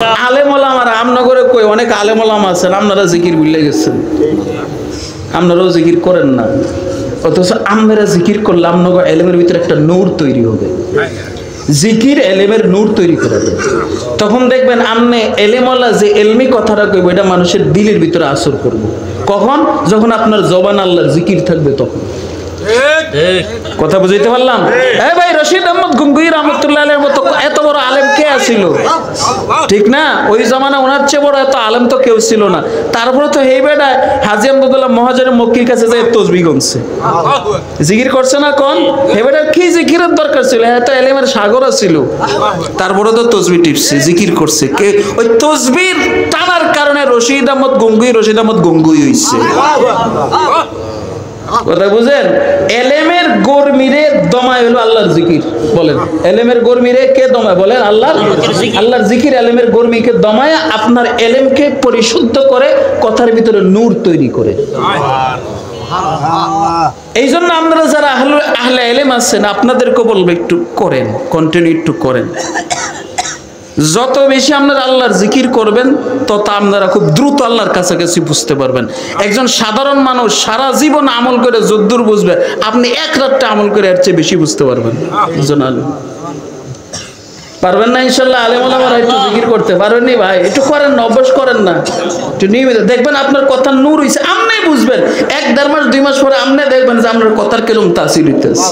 আলেম ওলামারা আমনগরে কই অনেক আলেম ওলামা আছেন, আপনারা জিকির ভুলে গেছেন, আপনারাও জিকির করেন না। অথচ আমরা জিকির করলে আমনগর এলেমের ভিতরে একটা নূর তৈরি হবে। জিকির এলেমের নূর তৈরি করে দেবে। তখন দেখবেন আমনে এলেমওয়ালা যে এলমি কথাটা কইব এটা মানুষের দিলের ভিতরে আসর করবে। কখন? যখন আপনার জবান আল্লাহর জিকির থাকবে তখন। কথা বুঝাইতে পারলাম? এই ভাই রশিদ আহমদ গঙ্গুই রহমতুল্লাহ আলাইহির মতো এত বড় আলেম কে ছিল? ঠিক না? ওই জামানা ওনার চেয়ে বড় এত আলেম তো কেউ ছিল না। তারপরে তো এই বেটা হাজী আহমদুল্লাহ মহাজনের মক্কির কাছে যায় তসবিহ গুনছে, জিকির করছে না। কোন এই বেটার কি জিকিরের দরকার ছিল? এত এলেমের সাগর ছিল, তারপরে তো তসবিহ টিপছে, জিকির করছে। কে ওই তসবিহ টানার কারণে রশিদ আহমদ গঙ্গুই হইছে। কথা বুঝেন? এলেমের গরমিরে দমায় হলো আল্লাহর জিকির। বলেন এলেমের গরমিরে কে দমায়? বলেন আল্লাহর জিকির এলেমের গরমিকে দমায় আপনার এলেমকে পরিশুদ্ধ করে, কথার ভিতরে নূর তৈরি করে। এই জন্য আপনারা যারা আহলে এলেম আছেন আপনাদেরকে বলবো একটু করেন, কন্টিনিউ একটু করেন। যত বেশি আপনারা আল্লাহর জিকির করবেন তত আপনারা খুব দ্রুত আল্লাহর কাছাকাছি বুঝতে পারবেন। একজন সাধারণ মানুষ সারা জীবন আমল করে যদ্দূর বুঝবে, আপনি এক রাত্রে আমল করে এর চেয়ে বেশি বুঝতে পারবেন। একজন আলেম পারবেন না ইনশাল্লাহ? আলেম ওলামারা একটু জিকির করতে পারবেননি ভাই? একটু করেন না, অভ্যাস করেন না, একটু নিয়মিত দেখবেন আপনার কথা নূর হইছে। আপনি বুঝবেন 1-1.5 মাস 2 মাস পরে আপনি দেখবেন যে আপনার কথার কেরম তাসির হইতেছে।